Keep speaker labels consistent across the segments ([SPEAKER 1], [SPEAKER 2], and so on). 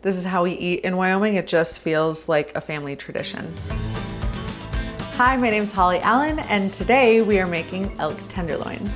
[SPEAKER 1] This is how we eat in Wyoming. It just feels like a family tradition. Hi, my name is Holly Allen, and today we are making elk tenderloin.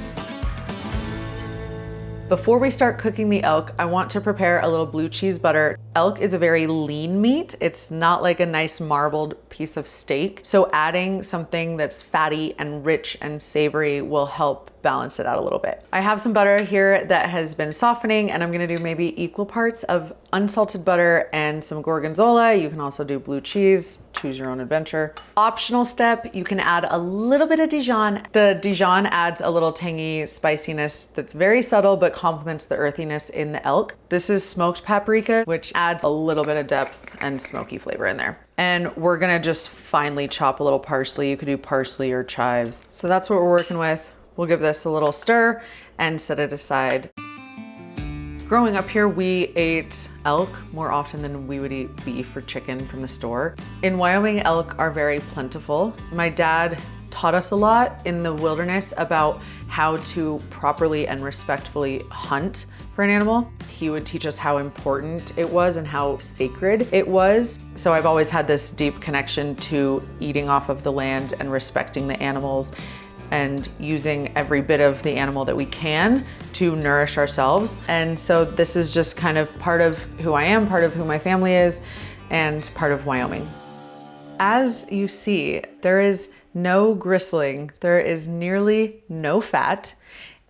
[SPEAKER 1] Before we start cooking the elk, I want to prepare a little blue cheese butter. Elk is a very lean meat. It's not like a nice marbled piece of steak. So adding something that's fatty and rich and savory will help balance it out a little bit. I have some butter here that has been softening, and I'm gonna do maybe equal parts of unsalted butter and some gorgonzola. You can also do blue cheese, choose your own adventure. Optional step, you can add a little bit of Dijon. The Dijon adds a little tangy spiciness that's very subtle but complements the earthiness in the elk. This is smoked paprika, which adds a little bit of depth and smoky flavor in there. And we're gonna just finely chop a little parsley. You could do parsley or chives. So that's what we're working with. We'll give this a little stir and set it aside. Growing up here, we ate elk more often than we would eat beef or chicken from the store. In Wyoming, elk are very plentiful. My dad taught us a lot in the wilderness about how to properly and respectfully hunt for an animal. He would teach us how important it was and how sacred it was. So I've always had this deep connection to eating off of the land and respecting the animals and using every bit of the animal that we can to nourish ourselves. And so this is just kind of part of who I am, part of who my family is, and part of Wyoming. As you see, there is no gristling. There is nearly no fat.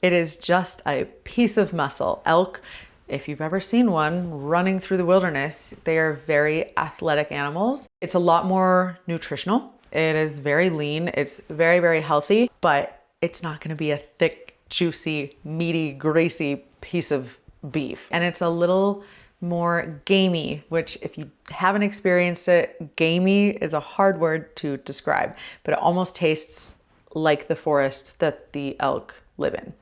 [SPEAKER 1] It is just a piece of muscle. Elk, if you've ever seen one running through the wilderness, they are very athletic animals. It's a lot more nutritional. It is very lean. It's very, very healthy, but it's not gonna be a thick, juicy, meaty, greasy piece of beef. And it's a little more gamey, which if you haven't experienced it, gamey is a hard word to describe, but it almost tastes like the forest that the elk live in.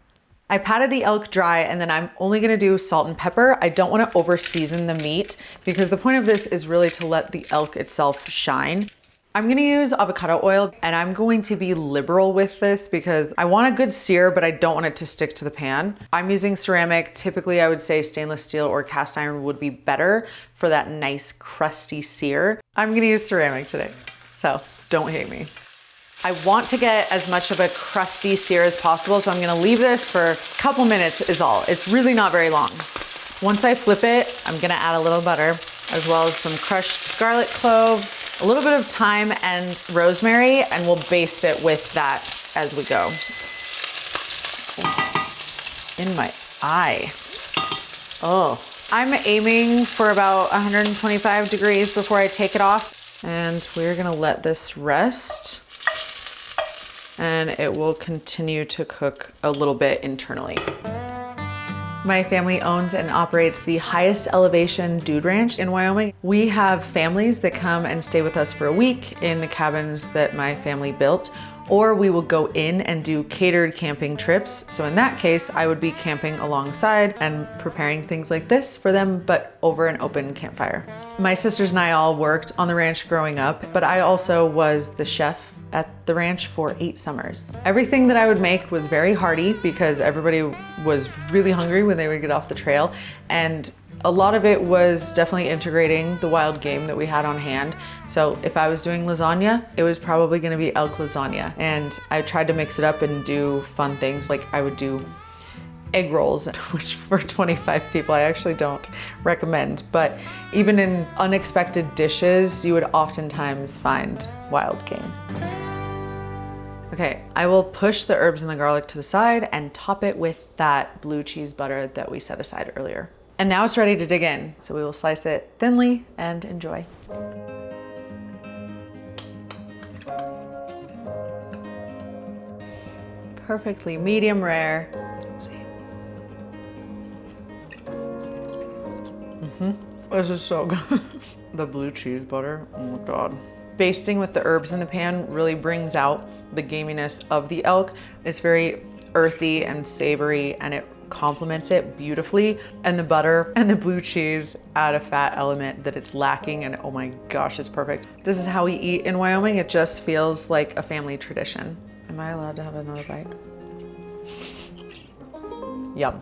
[SPEAKER 1] I patted the elk dry, and then I'm only gonna do salt and pepper. I don't wanna over season the meat because the point of this is really to let the elk itself shine. I'm gonna use avocado oil, and I'm going to be liberal with this because I want a good sear, but I don't want it to stick to the pan. I'm using ceramic. Typically, I would say stainless steel or cast iron would be better for that nice crusty sear. I'm gonna use ceramic today, so don't hate me. I want to get as much of a crusty sear as possible, so I'm gonna leave this for a couple minutes is all. It's really not very long. Once I flip it, I'm gonna add a little butter, as well as some crushed garlic clove, a little bit of thyme and rosemary, and we'll baste it with that as we go. In my eye. Oh. I'm aiming for about 125 degrees before I take it off, and we're gonna let this rest, and it will continue to cook a little bit internally. My family owns and operates the highest elevation dude ranch in Wyoming. We have families that come and stay with us for a week in the cabins that my family built, or we will go in and do catered camping trips. So in that case, I would be camping alongside and preparing things like this for them, but over an open campfire. My sisters and I all worked on the ranch growing up, but I also was the chef at the ranch for 8 summers. Everything that I would make was very hearty because everybody was really hungry when they would get off the trail. And a lot of it was definitely integrating the wild game that we had on hand. So if I was doing lasagna, it was probably gonna be elk lasagna. And I tried to mix it up and do fun things. Like I would do egg rolls, which for 25 people, I actually don't recommend. But even in unexpected dishes, you would oftentimes find wild game. Okay, I will push the herbs and the garlic to the side and top it with that blue cheese butter that we set aside earlier. And now it's ready to dig in. So we will slice it thinly and enjoy. Perfectly medium rare. Let's see. This is so good. The blue cheese butter, oh my God. Basting with the herbs in the pan really brings out the gaminess of the elk. It's very earthy and savory, and it complements it beautifully. And the butter and the blue cheese add a fat element that it's lacking, and oh my gosh, it's perfect. This is how we eat in Wyoming. It just feels like a family tradition. Am I allowed to have another bite? Yum.